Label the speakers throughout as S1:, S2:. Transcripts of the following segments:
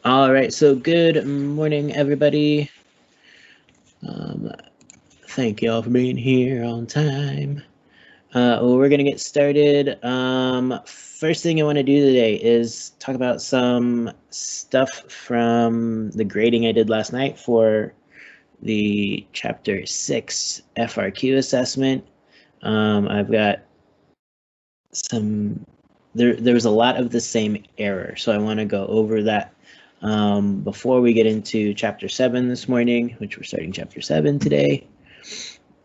S1: All right, so good morning, everybody. Thank you all for being here on time. Well, we're gonna get started. First thing I want to do today is talk about some stuff from the grading I did last night for the Chapter 6 FRQ assessment. I've got some, there was a lot of the same error, so I want to go over that before we get into Chapter 7 this morning, which we're starting Chapter 7 today.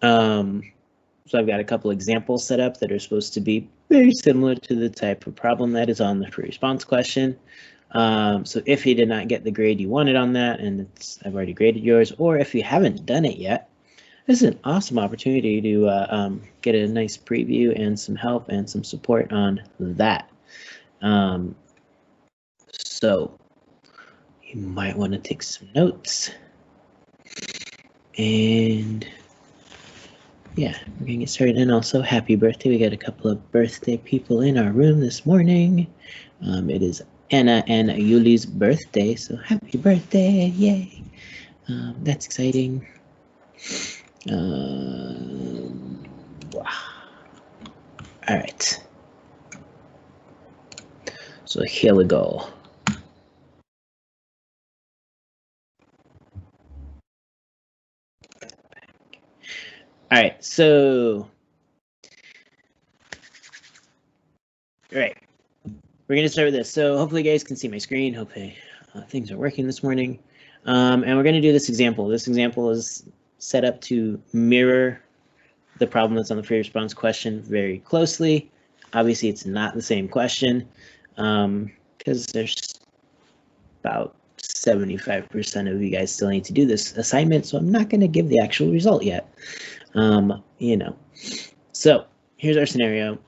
S1: So I've got a couple examples set up that are supposed to be very similar to the type of problem that is on the free response question. So if you did not get the grade you wanted on that, and I've already graded yours, or if you haven't done it yet, this is an awesome opportunity to get a nice preview and some help and some support on that. So you might want to take some notes. And yeah, we're gonna get started. And also, happy birthday. We got a couple of birthday people in our room this morning. It is Anna and Yuli's birthday, so happy birthday, yay. That's exciting. All right. So here we go. All right, so, all right, we're gonna start with this. So hopefully you guys can see my screen. Hopefully things are working this morning. And we're gonna do this example. This example is set up to mirror the problem that's on the free response question very closely. Obviously it's not the same question because there's about 75% of you guys still need to do this assignment, so I'm not gonna give the actual result yet. You know, so here's our scenario.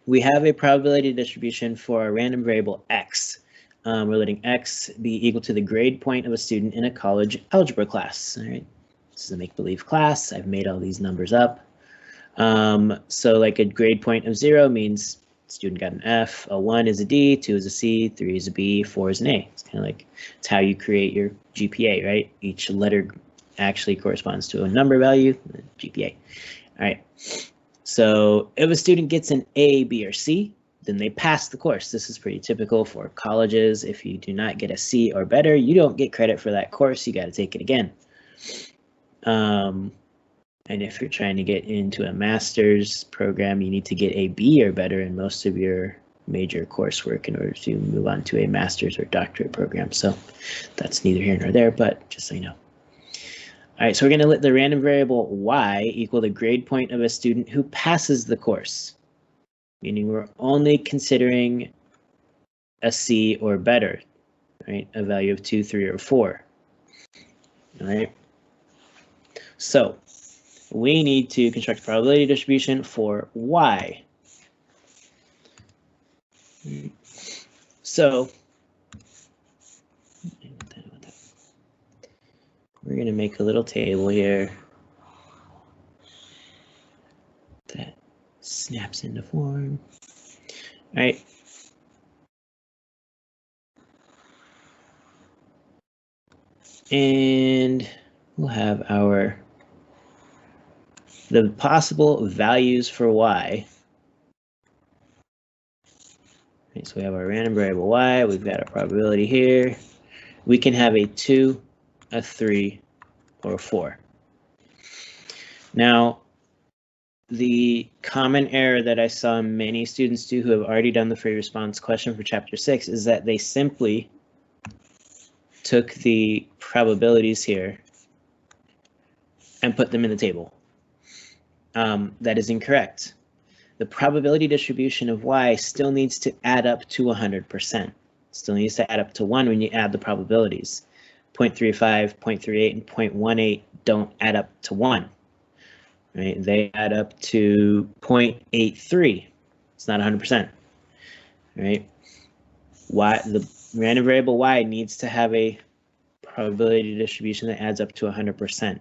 S1: We have a probability distribution for a random variable x. We're letting x be equal to the grade point of a student in a college algebra class. All right, this is a make-believe class. I've made all these numbers up. So like a grade point of 0 means student got an F, a 1 is a D, 2 is a C, 3 is a B, 4 is an A. It's kind of like, it's how you create your GPA, right? Each letter actually corresponds to a number value, GPA. All right, so if a student gets an A, B, or C, then they pass the course. This is pretty typical for colleges. If you do not get a C or better, you don't get credit for that course. You got to take it again. And if you're trying to get into a master's program, you need to get a B or better in most of your major coursework in order to move on to a master's or doctorate program. So that's neither here nor there, but just so you know. All right, so we're going to let the random variable y equal the grade point of a student who passes the course, meaning we're only considering a C or better, right? A value of 2, 3, or 4. All right. So we need to construct a probability distribution for y. So we're going to make a little table here that snaps into form. All right. And we'll have the possible values for y. Okay, so we have our random variable y, we've got our probability here. We can have a 2, a 3, or a 4. Now, the common error that I saw many students do who have already done the free response question for Chapter 6 is that they simply took the probabilities here and put them in the table. That is incorrect. The probability distribution of y still needs to add up to 100%. Still needs to add up to 1 when you add the probabilities. 0.35, 0.38, and 0.18 don't add up to 1. Right? They add up to 0.83. It's not 100%. Right? The random variable y needs to have a probability distribution that adds up to 100%.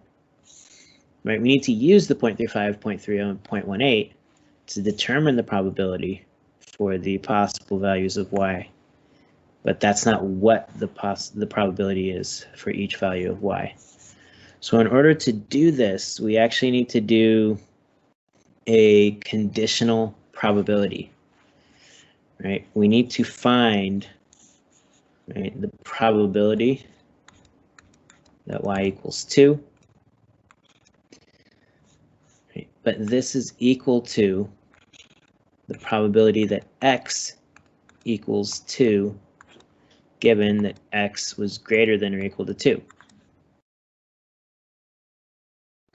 S1: Right? We need to use the 0.35, 0.30, and 0.18 to determine the probability for the possible values of y but that's not what the probability is for each value of y. So in order to do this, we actually need to do a conditional probability, right? We need to find, right, the probability that y equals 2, right? But this is equal to the probability that x equals 2, given that x was greater than or equal to 2.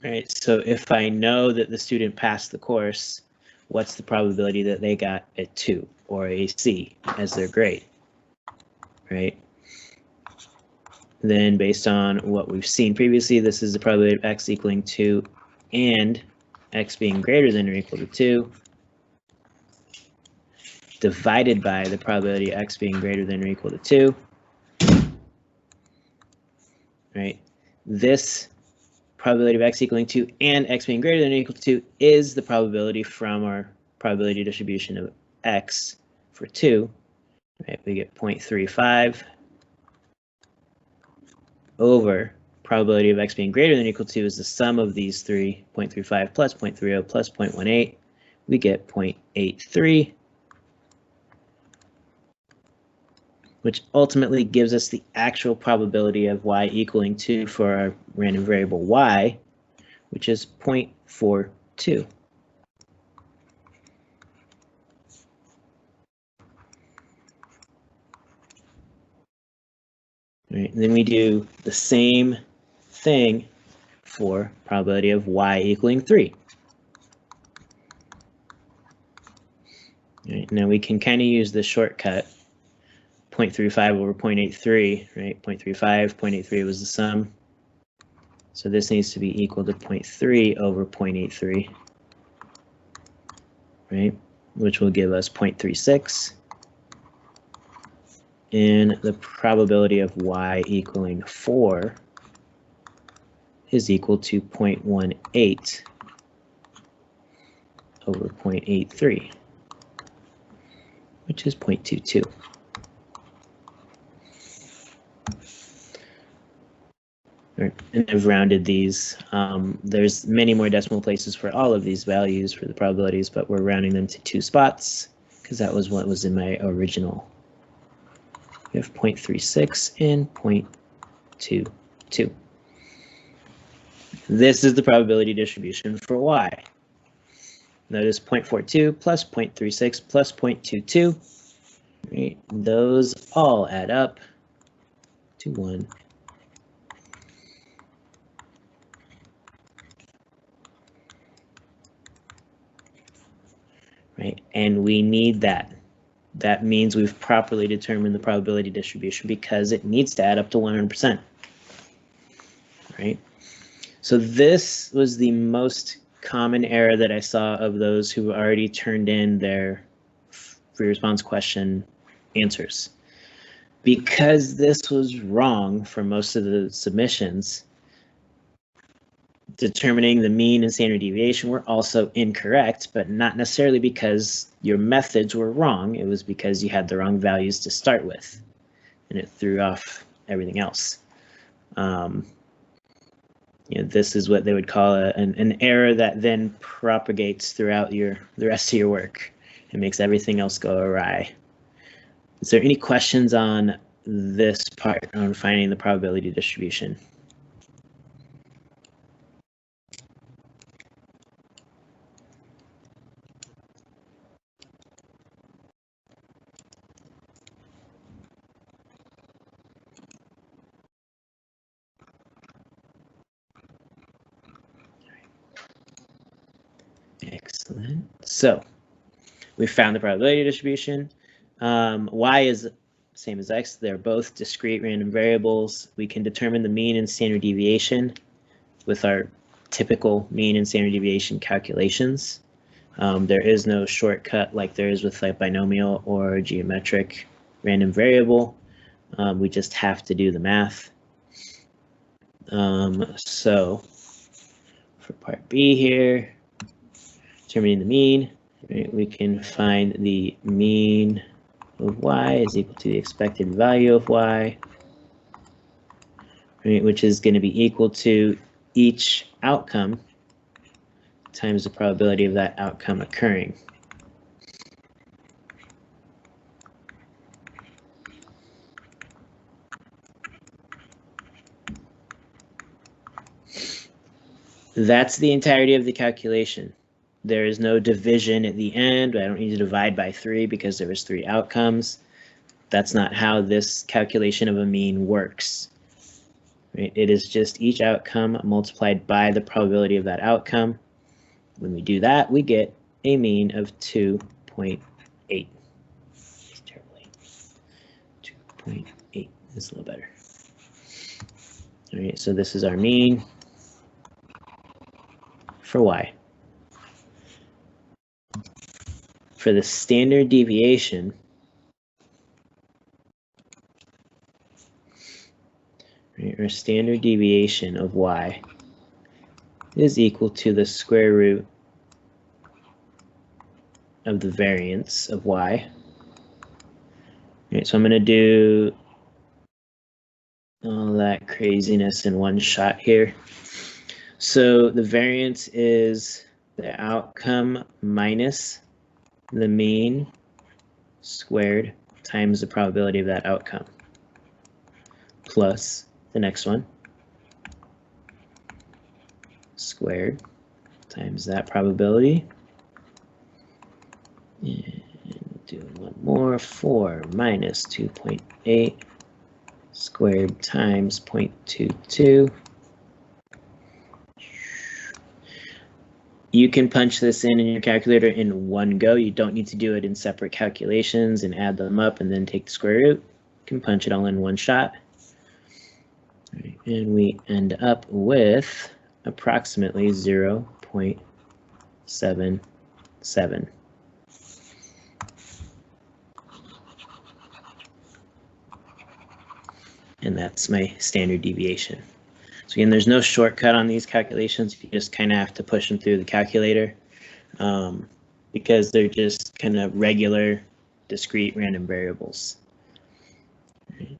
S1: Right, so if I know that the student passed the course, what's the probability that they got a 2 or a C as their grade, right? Then based on what we've seen previously, this is the probability of x equaling 2 and x being greater than or equal to 2 divided by the probability of x being greater than or equal to 2, right? This probability of x equaling 2 and x being greater than or equal to 2 is the probability from our probability distribution of x for 2. Right, we get 0.35 over probability of x being greater than or equal to is the sum of these three, 0.35 plus 0.30 plus 0.18. We get 0.83, which ultimately gives us the actual probability of y equaling 2 for our random variable y, which is 0.42. Right, and then we do the same thing for probability of y equaling 3. Right, now we can kind of use the shortcut, 0.35 over 0.83, right? 0.35, 0.83 was the sum. So this needs to be equal to 0.3 over 0.83, right? Which will give us 0.36. And the probability of y equaling 4 is equal to 0.18 over 0.83, which is 0.22. Right. And I've rounded these. There's many more decimal places for all of these values for the probabilities, but we're rounding them to 2 spots because that was what was in my original. We have 0.36 and 0.22. This is the probability distribution for y. Notice 0.42 plus 0.36 plus 0.22. Right? Those all add up to 1. Right? And we need that. That means we've properly determined the probability distribution because it needs to add up to 100%. Right? So this was the most common error that I saw of those who already turned in their free response question answers. Because this was wrong for most of the submissions, determining the mean and standard deviation were also incorrect, but not necessarily because your methods were wrong. It was because you had the wrong values to start with, and it threw off everything else. You know, this is what they would call an error that then propagates throughout the rest of your work. It makes everything else go awry. Is there any questions on this part on finding the probability distribution? Excellent. So we found the probability distribution. Y is same as x. They're both discrete random variables. We can determine the mean and standard deviation with our typical mean and standard deviation calculations. There is no shortcut like there is with like binomial or geometric random variable. We just have to do the math. So for part B here, determining the mean, right, we can find the mean of y is equal to the expected value of y, right, which is going to be equal to each outcome times the probability of that outcome occurring. That's the entirety of the calculation. There is no division at the end. I don't need to divide by 3 because there was 3 outcomes. That's not how this calculation of a mean works. Right? It is just each outcome multiplied by the probability of that outcome. When we do that, we get a mean of 2.8. It's terribly. 2.8 is a little better. All right, so this is our mean for y. For the standard deviation, right, our standard deviation of y is equal to the square root of the variance of y. Right, so I'm going to do all that craziness in one shot here. So the variance is the outcome minus the mean squared times the probability of that outcome, plus the next one squared times that probability. And do one more, 4 minus 2.8 squared times 0.22. You can punch this in your calculator in one go. You don't need to do it in separate calculations and add them up and then take the square root. You can punch it all in one shot. Right, and we end up with approximately 0.77. And that's my standard deviation. So again, there's no shortcut on these calculations. You just kind of have to push them through the calculator because they're just kind of regular, discrete, random variables. Right.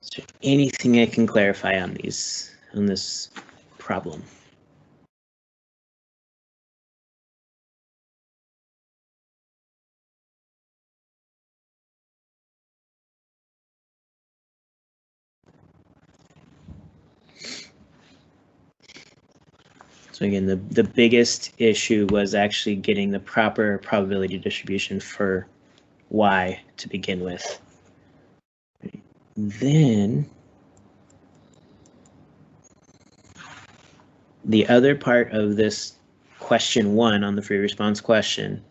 S1: Is there anything I can clarify on this problem? So again, the biggest issue was actually getting the proper probability distribution for y to begin with. Then the other part of this question 1 on the free response question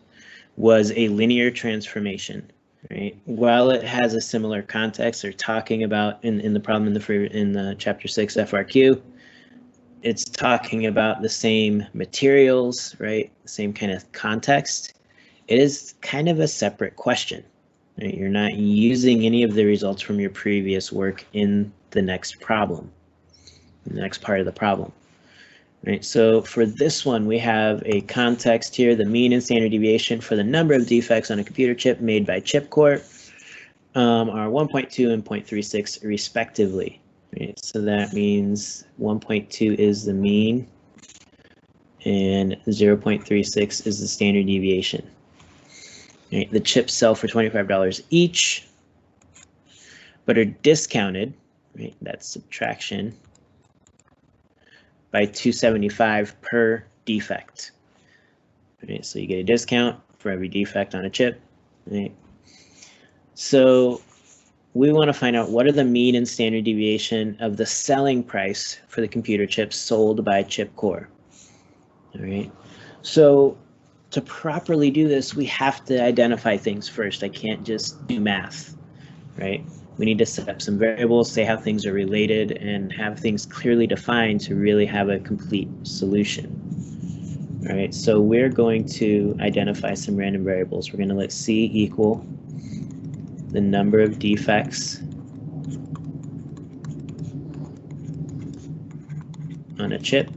S1: was a linear transformation. Right? While it has a similar context, they're talking about in the problem in the chapter 6 FRQ. It's talking about the same materials, right? The same kind of context. It is kind of a separate question. Right? You're not using any of the results from your previous work in the next problem, in the next part of the problem. Right? So for this one, we have a context here, the mean and standard deviation for the number of defects on a computer chip made by Chipcorp are 1.2 and 0.36 respectively. Right, so that means 1.2 is the mean and 0.36 is the standard deviation. Right, the chips sell for $25 each, but are discounted, right, that's subtraction, by $2.75 per defect. Right, so you get a discount for every defect on a chip. Right? So we want to find out what are the mean and standard deviation of the selling price for the computer chips sold by Chipcorp. All right. So to properly do this, we have to identify things first. I can't just do math, right? We need to set up some variables, say how things are related, and have things clearly defined to really have a complete solution. All right. So we're going to identify some random variables. We're going to let C equal the number of defects on a chip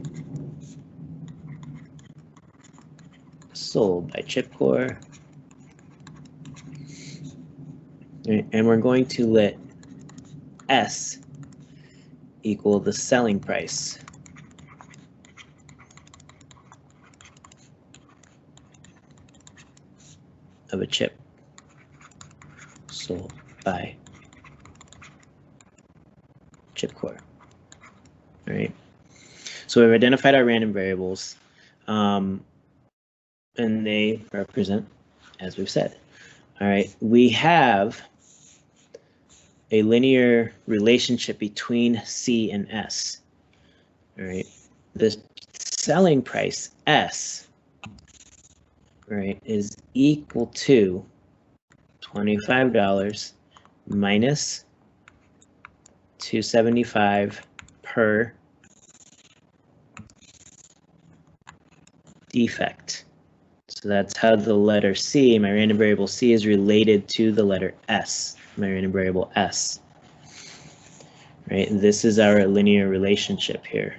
S1: sold by Chipcorp right? And we're going to let S equal the selling price of a chip sold by chip core. All right. So we've identified our random variables, and they represent, as we've said. All right. We have a linear relationship between C and S. All right. The selling price S, right, is equal to $25 minus $275 per defect. So that's how the letter C, my random variable C, is related to the letter S, my random variable S. Right, and this is our linear relationship here,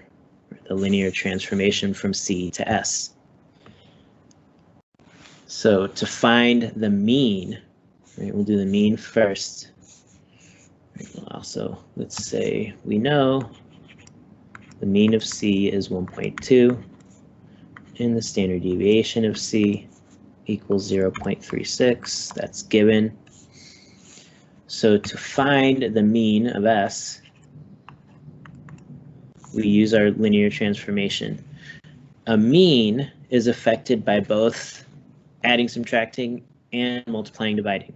S1: the linear transformation from C to S. So to find the mean, right, we'll do the mean first. Also, let's say we know the mean of C is 1.2 and the standard deviation of C equals 0.36. That's given. So to find the mean of S, we use our linear transformation. A mean is affected by both adding, subtracting, and multiplying, dividing.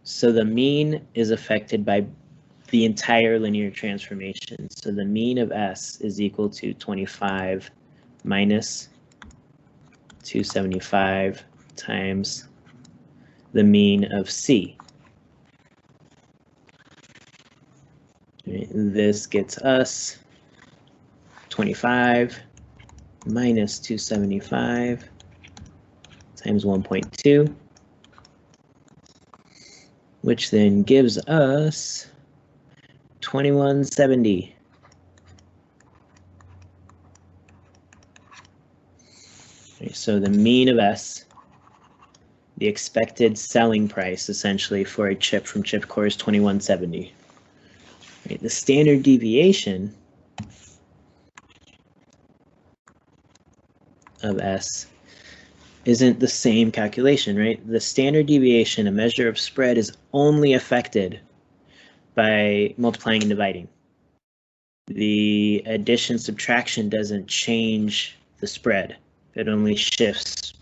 S1: So the mean is affected by the entire linear transformation. So the mean of S is equal to 25 minus 275 times the mean of C. Right, this gets us 25 minus 275 times 1.2, which then gives us 2170. Okay, so the mean of S, the expected selling price essentially for a chip from chip core is 2170. Right, the standard deviation of S isn't the same calculation, right? The standard deviation, a measure of spread, is only affected by multiplying and dividing. The addition subtraction doesn't change the spread. It only shifts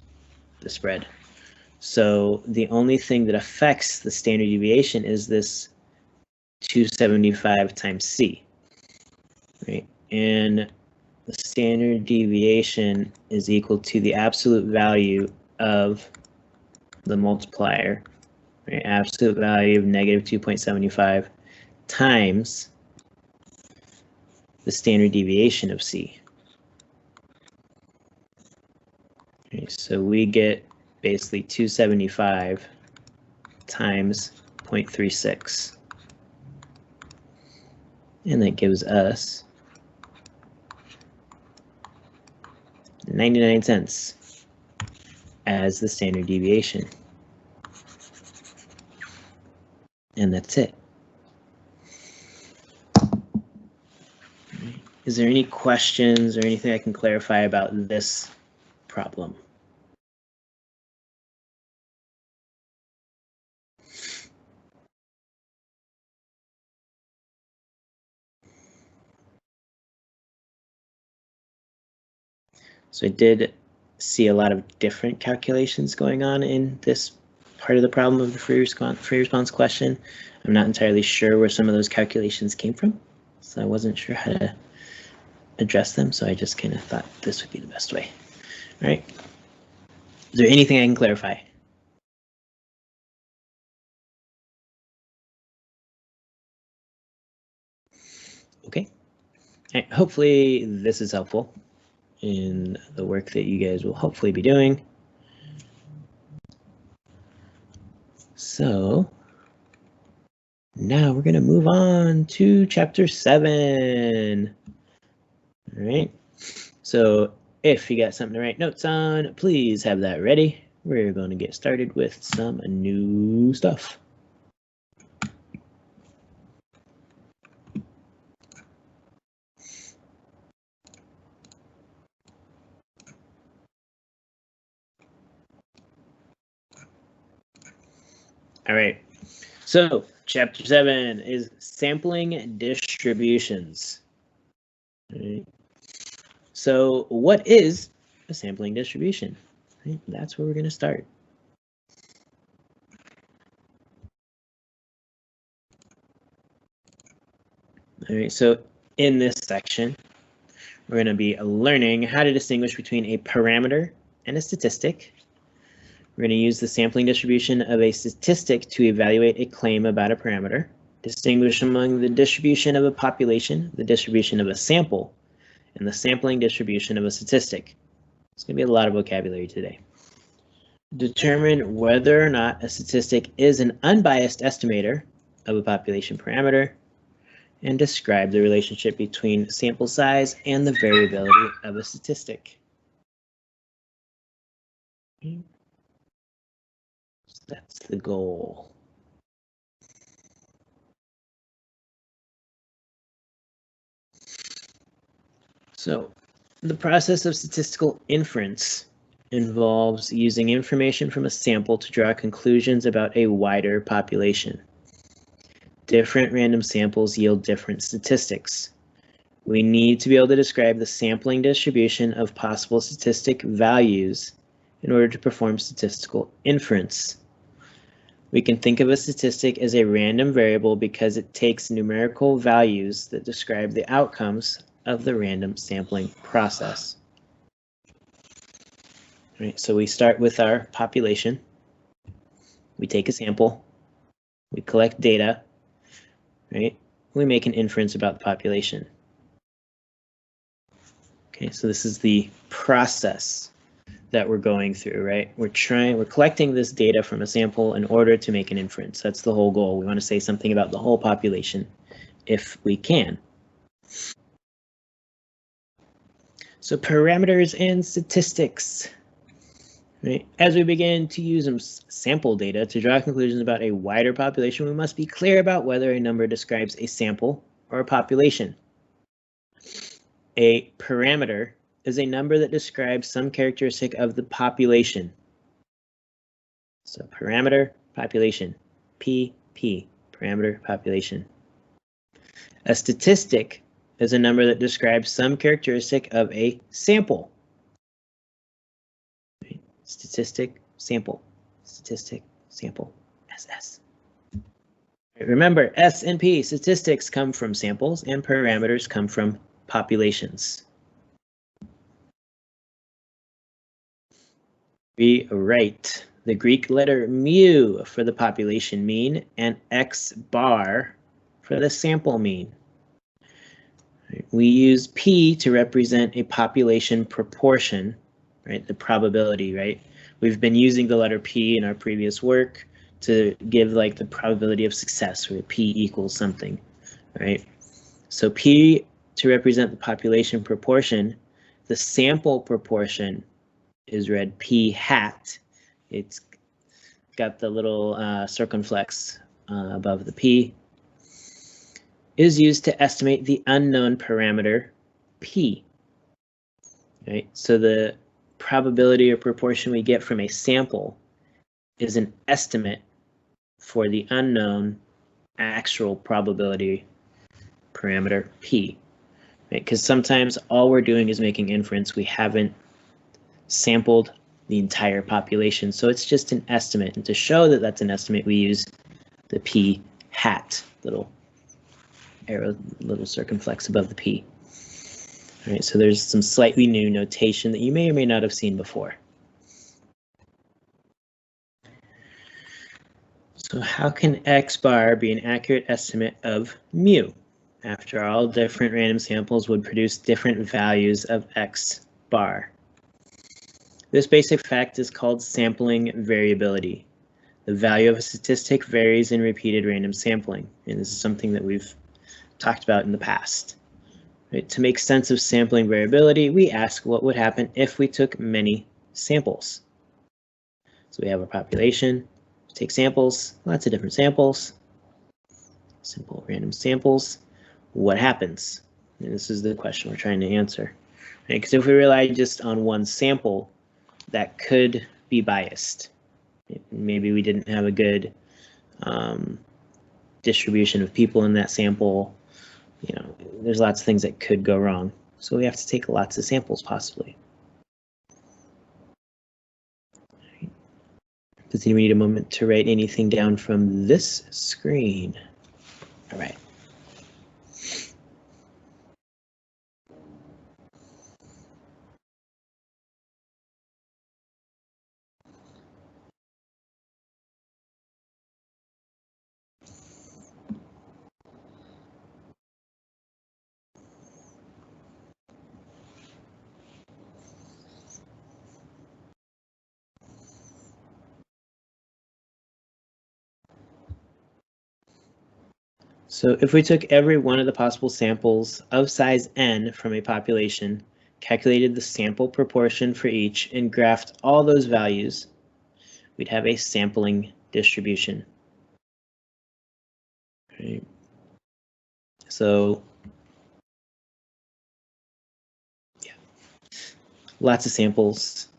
S1: the spread. So the only thing that affects the standard deviation is this 275 times C, right? And the standard deviation is equal to the absolute value of the multiplier, right? Absolute value of negative 2.75 times the standard deviation of C. Okay, so we get basically 275 times 0.36. And that gives us 99 cents as the standard deviation. And that's it. Is there any questions or anything I can clarify about this problem? So I did see a lot of different calculations going on in this part of the problem of the free response question. I'm not entirely sure where some of those calculations came from, so I wasn't sure how to address them, so I just kind of thought this would be the best way. All right. Is there anything I can clarify? Okay. All right. Hopefully this is helpful in the work that you guys will hopefully be doing. So now we're going to move on to chapter 7. All right. So if you got something to write notes on, please have that ready. we're going to get started with some new stuff. All right, so chapter 7 is sampling distributions. All right. So what is a sampling distribution? Right, that's where we're going to start. All right, so in this section, we're going to be learning how to distinguish between a parameter and a statistic. We're going to use the sampling distribution of a statistic to evaluate a claim about a parameter, distinguish among the distribution of a population, the distribution of a sample, and the sampling distribution of a statistic. It's going to be a lot of vocabulary today. Determine whether or not a statistic is an unbiased estimator of a population parameter, and describe the relationship between sample size and the variability of a statistic. So that's the goal. So the process of statistical inference involves using information from a sample to draw conclusions about a wider population. Different random samples yield different statistics. We need to be able to describe the sampling distribution of possible statistic values in order to perform statistical inference. We can think of a statistic as a random variable because it takes numerical values that describe the outcomes of the random sampling process. All right, so we start with our population. We take a sample. We collect data. Right? We make an inference about the population. Okay, so this is the process that we're going through, right? We're collecting this data from a sample in order to make an inference. That's the whole goal. We want to say something about the whole population if we can. So parameters and statistics. Right? As we begin to use some sample data to draw conclusions about a wider population, we must be clear about whether a number describes a sample or a population. A parameter is a number that describes some characteristic of the population. So parameter, population, PP, parameter, population. A statistic is a number that describes some characteristic of a sample. Statistic, sample, statistic, sample, SS. Remember, S and P, statistics come from samples and parameters come from populations. We write the Greek letter mu for the population mean and X bar for the sample mean. We use P to represent a population proportion, right? The probability, right? We've been using the letter P in our previous work to give like the probability of success, where P equals something, right? So P to represent the population proportion. The sample proportion is read P hat. It's got the little circumflex above the P. Is used to estimate the unknown parameter P. Right? So the probability or proportion we get from a sample is an estimate for the unknown actual probability parameter P. Right? Because sometimes all we're doing is making inference. We haven't sampled the entire population, so it's just an estimate. And to show that that's an estimate, we use the P hat, little arrow, little circumflex above the P. All right, so there's some slightly new notation that you may or may not have seen before. So how can X bar be an accurate estimate of mu? After all, different random samples would produce different values of X bar. This basic fact is called sampling variability. The value of a statistic varies in repeated random sampling, and this is something that we've talked about in the past. Right? To make sense of sampling variability, we ask what would happen if we took many samples. So we have our population, take samples, lots of different samples, simple random samples. What happens? And this is the question we're trying to answer. Because if we rely just on one sample, that could be biased. Maybe we didn't have a good distribution of people in that sample. You know, there's lots of things that could go wrong. So we have to take lots of samples possibly. Does anyone need a moment to write anything down from this screen? All right. So if we took every one of the possible samples of size n from a population, calculated the sample proportion for each, and graphed all those values, we'd have a sampling distribution. Right. So yeah, lots of samples,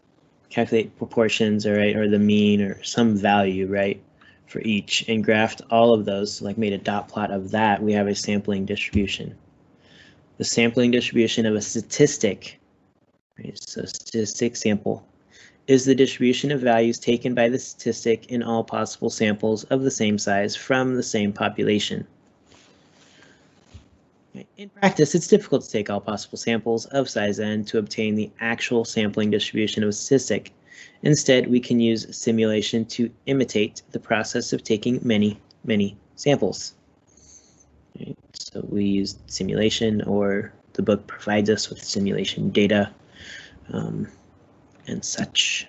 S1: calculate proportions, or the mean, or some value, right, for each, and graphed all of those, like made a dot plot of that, we have a sampling distribution. The sampling distribution of a statistic, right, so statistic sample, is the distribution of values taken by the statistic in all possible samples of the same size from the same population. In practice, it's difficult to take all possible samples of size n to obtain the actual sampling distribution of a statistic. Instead, we can use simulation to imitate the process of taking many, many samples. Right, so we use simulation, or the book provides us with simulation data and such.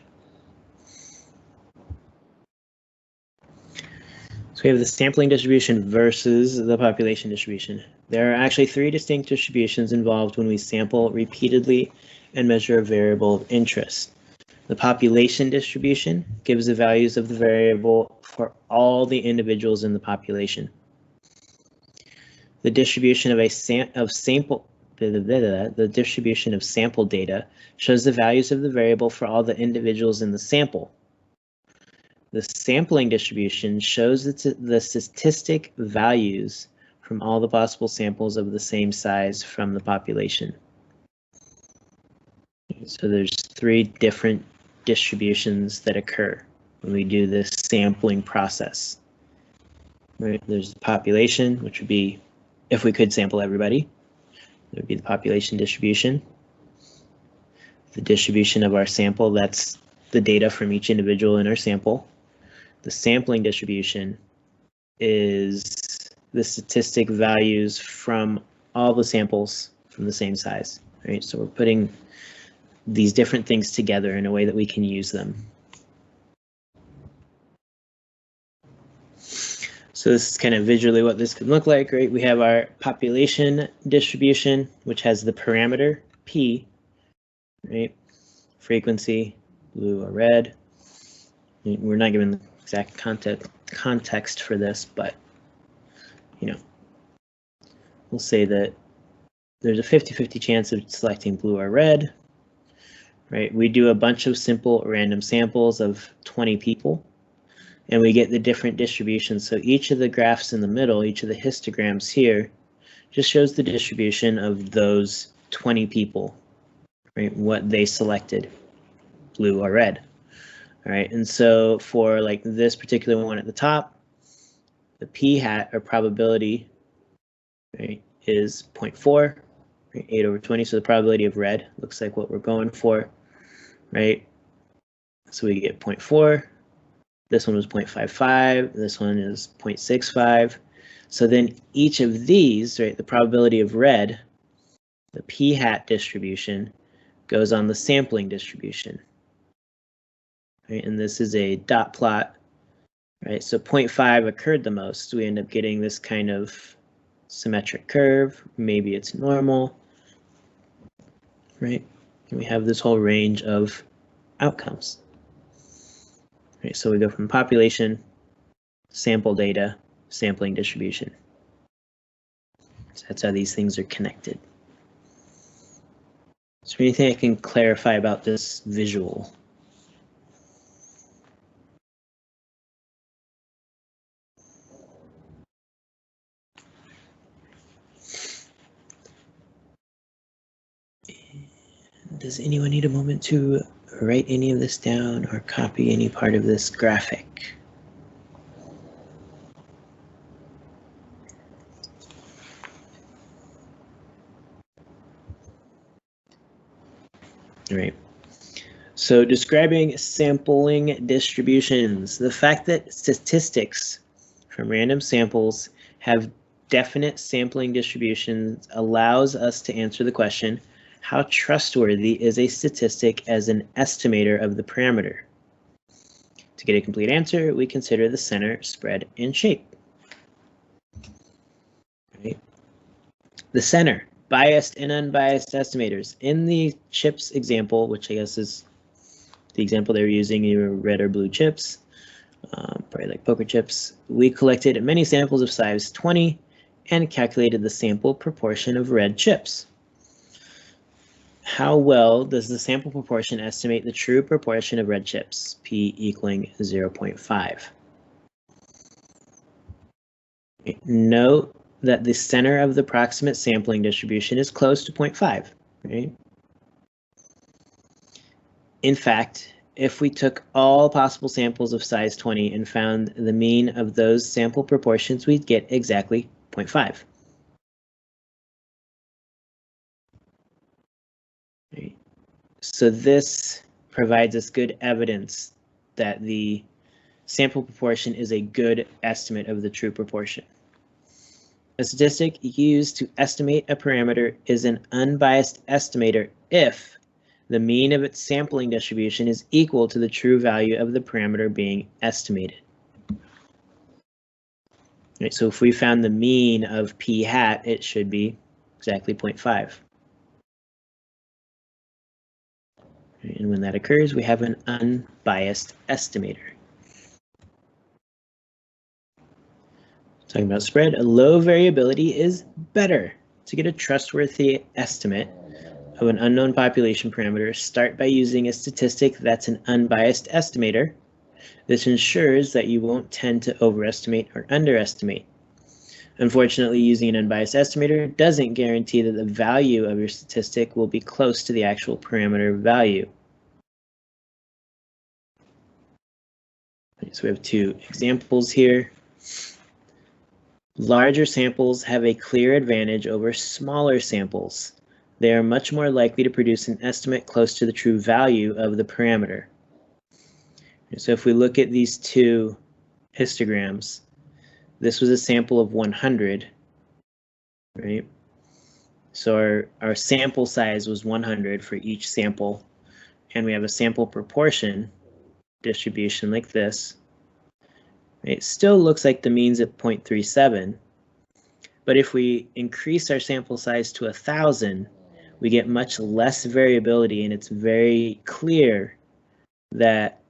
S1: So we have the sampling distribution versus the population distribution. There are actually three distinct distributions involved when we sample repeatedly and measure a variable of interest. The population distribution gives the values of the variable for all the individuals in the population. The distribution of the distribution of sample data shows the values of the variable for all the individuals in the sample. The sampling distribution shows the statistic values from all the possible samples of the same size from the population. So there's three different distributions that occur when we do this sampling process. Right? There's the population, which would be if we could sample everybody. There would be the population distribution. The distribution of our sample, that's the data from each individual in our sample. The sampling distribution is the statistic values from all the samples from the same size, right? So we're putting these different things together in a way that we can use them. So this is kind of visually what this could look like, right? We have our population distribution, which has the parameter P, right? Frequency, blue or red. We're not given the exact context for this, but you know, we'll say that there's a 50-50 chance of selecting blue or red, right? We do a bunch of simple random samples of 20 people, and we get the different distributions. So each of the graphs in the middle, each of the histograms here, just shows the distribution of those 20 people, right? What they selected, blue or red. All right, and so for like this particular one at the top, the p hat, or probability, right, is 0.4, right, 8 over 20. So the probability of red looks like what we're going for, right? So we get 0.4. This one was 0.55. This one is 0.65. So then each of these, right, the probability of red, the p hat distribution, goes on the sampling distribution. Right, and this is a dot plot, right? So 0.5 occurred the most. So we end up getting this kind of symmetric curve. Maybe it's normal, right? And we have this whole range of outcomes. Right, so we go from population, sample data, sampling distribution. So that's how these things are connected. Is there anything I can clarify about this visual? Does anyone need a moment to write any of this down or copy any part of this graphic? All right. So describing sampling distributions, the fact that statistics from random samples have definite sampling distributions allows us to answer the question, how trustworthy is a statistic as an estimator of the parameter? To get a complete answer, we consider the center, spread, and shape. Right. The center, biased and unbiased estimators. In the chips example, which I guess is the example they were using, either red or blue chips, probably like poker chips, we collected many samples of size 20 and calculated the sample proportion of red chips. How well does the sample proportion estimate the true proportion of red chips, P equaling 0.5? Note that the center of the proximate sampling distribution is close to 0.5, right? In fact, if we took all possible samples of size 20 and found the mean of those sample proportions, we'd get exactly 0.5. Right. So this provides us good evidence that the sample proportion is a good estimate of the true proportion. A statistic used to estimate a parameter is an unbiased estimator if the mean of its sampling distribution is equal to the true value of the parameter being estimated. Right, so if we found the mean of p hat, it should be exactly 0.5. Right, and when that occurs, we have an unbiased estimator. Talking about spread, a low variability is better. To get a trustworthy estimate of an unknown population parameter, start by using a statistic that's an unbiased estimator. This ensures that you won't tend to overestimate or underestimate. Unfortunately, using an unbiased estimator doesn't guarantee that the value of your statistic will be close to the actual parameter value. So we have two examples here. Larger samples have a clear advantage over smaller samples. They are much more likely to produce an estimate close to the true value of the parameter. So if we look at these two histograms, this was a sample of 100, right? So our sample size was 100 for each sample, and we have a sample proportion distribution like this. It still looks like the mean's at 0.37, but if we increase our sample size to 1,000, we get much less variability, and it's very clear that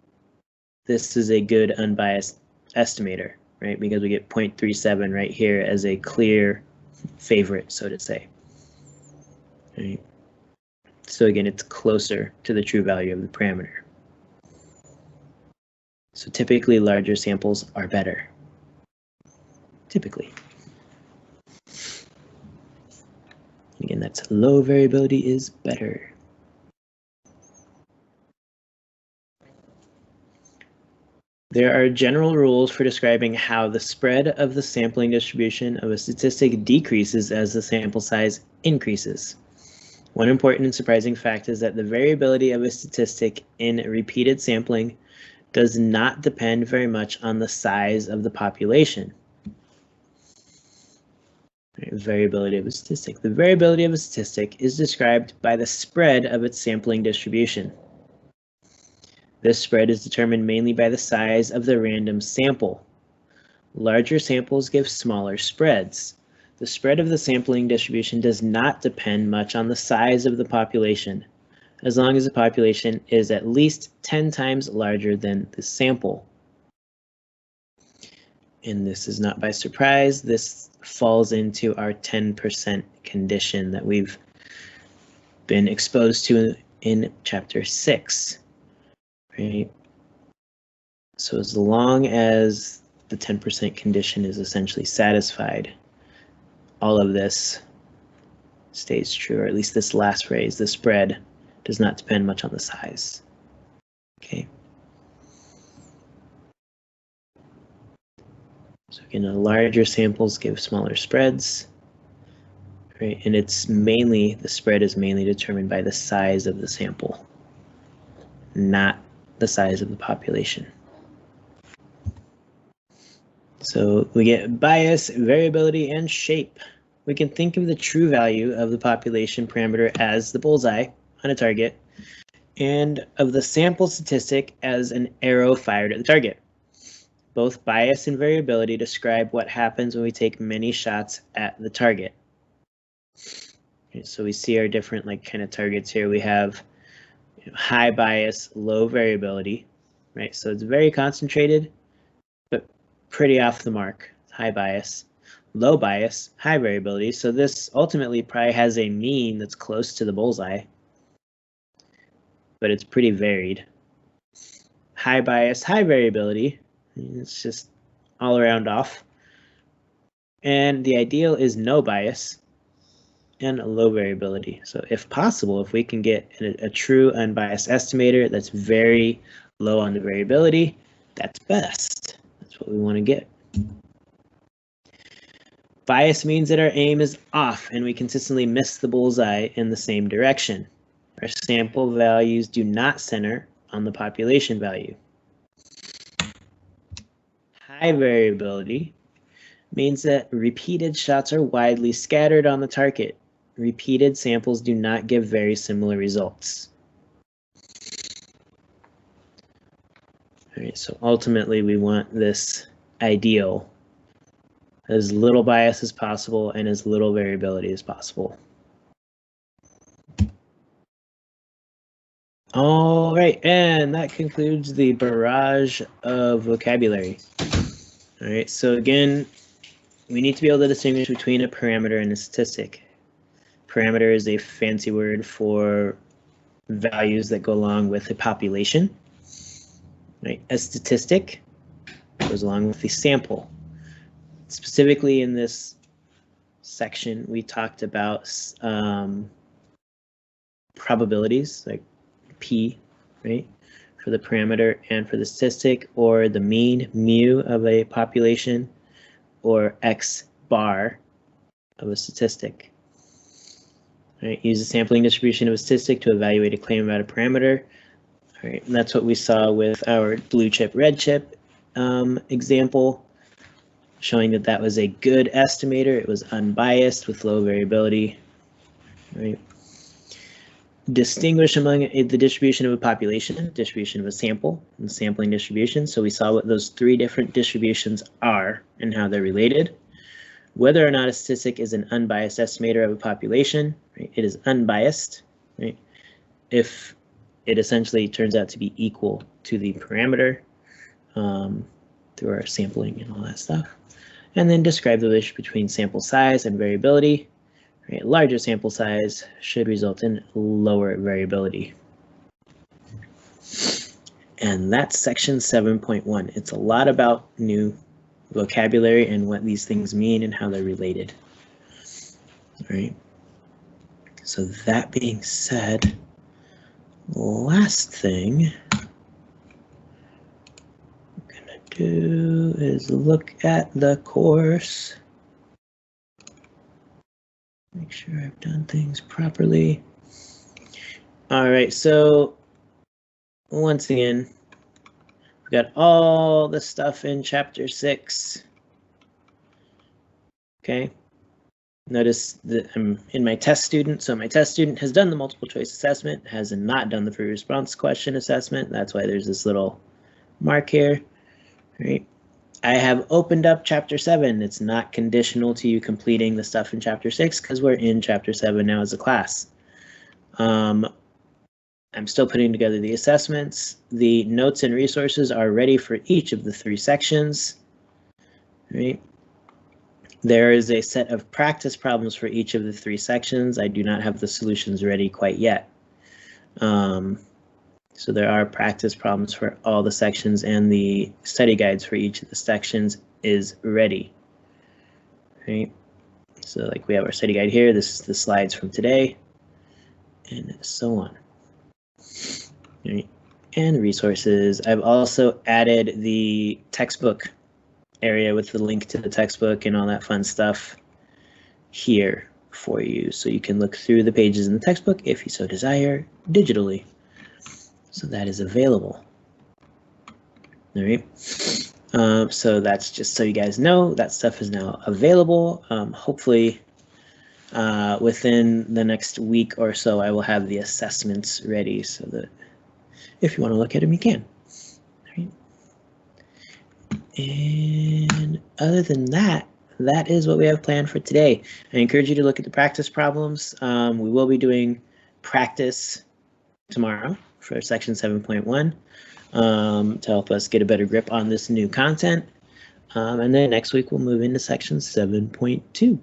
S1: this is a good unbiased estimator, right? Because we get 0.37 right here as a clear favorite, so to say. Right. So again, it's closer to the true value of the parameter. So typically larger samples are better. Typically. Again, that's low variability is better. There are general rules for describing how the spread of the sampling distribution of a statistic decreases as the sample size increases. One important and surprising fact is that the variability of a statistic in repeated sampling does not depend very much on the size of the population. Variability of a statistic. The variability of a statistic is described by the spread of its sampling distribution. This spread is determined mainly by the size of the random sample. Larger samples give smaller spreads. The spread of the sampling distribution does not depend much on the size of the population. as long as the population is at least 10 times larger than the sample. And this is not by surprise. This falls into our 10% condition that we've been exposed to in chapter 6, right? So as long as the 10% condition is essentially satisfied, all of this stays true, or at least this last phrase, the spread does not depend much on the size. Okay. So again, larger samples give smaller spreads, right? And it's mainly, the spread is mainly determined by the size of the sample, not the size of the population. So we get bias, variability, and shape. We can think of the true value of the population parameter as the bullseye on a target, and of the sample statistic as an arrow fired at the target. Both bias and variability describe what happens when we take many shots at the target. Okay, so we see our different kind of targets here. We have high bias, low variability, right? So it's very concentrated, but pretty off the mark. High bias, low bias, high variability. So this ultimately probably has a mean that's close to the bullseye, but it's pretty varied. High bias, high variability. It's just all around off. And the ideal is no bias and low variability. So if possible, if we can get a true unbiased estimator that's very low on the variability, that's best. That's what we want to get. Bias means that our aim is off and we consistently miss the bullseye in the same direction. Our sample values do not center on the population value. High variability means that repeated shots are widely scattered on the target. Repeated samples do not give very similar results. All right, so ultimately we want this ideal, as little bias as possible and as little variability as possible. All right, and that concludes the barrage of vocabulary. All right, so again, we need to be able to distinguish between a parameter and a statistic. Parameter is a fancy word for values that go along with a population. Right? A statistic goes along with the sample. Specifically in this section, we talked about probabilities, like P, right, for the parameter and for the statistic, or the mean, mu, of a population, or X bar of a statistic. Right, use the sampling distribution of a statistic to evaluate a claim about a parameter. All right, and that's what we saw with our blue chip, red chip example, showing that that was a good estimator. It was unbiased with low variability. Right. Distinguish among the distribution of a population, distribution of a sample, and sampling distribution. So we saw what those three different distributions are and how they're related. Whether or not a statistic is an unbiased estimator of a population, right? It is unbiased, right? If it essentially turns out to be equal to the parameter through our sampling and all that stuff. And then describe the relationship between sample size and variability. Right? Larger sample size should result in lower variability. And that's section 7.1. It's a lot about new vocabulary and what these things mean and how they're related. All right. So that being said, last thing I'm gonna do is look at the course. Make sure I've done things properly. All right, so once again, we've got all the stuff in chapter 6. Okay. Notice that I'm in my test student. So my test student has done the multiple choice assessment, has not done the free response question assessment. That's why there's this little mark here. Right. I have opened up chapter 7. It's not conditional to you completing the stuff in chapter 6 because we're in chapter 7 now as a class. I'm still putting together the assessments. The notes and resources are ready for each of the 3 sections. Right. There is a set of practice problems for each of the 3 sections. I do not have the solutions ready quite yet. So there are practice problems for all the sections, and the study guides for each of the sections is ready. Right. So like we have our study guide here. This is the slides from today, and so on. Right. And resources. I've also added the textbook area with the link to the textbook and all that fun stuff here for you, so you can look through the pages in the textbook if you so desire digitally. So that is available. All right. So that's just so you guys know that stuff is now available. Hopefully within the next week or so, I will have the assessments ready so that if you want to look at them, you can. All right. And other than that, that is what we have planned for today. I encourage you to look at the practice problems. We will be doing practice tomorrow for section 7.1 to help us get a better grip on this new content. And then next week we'll move into section 7.2.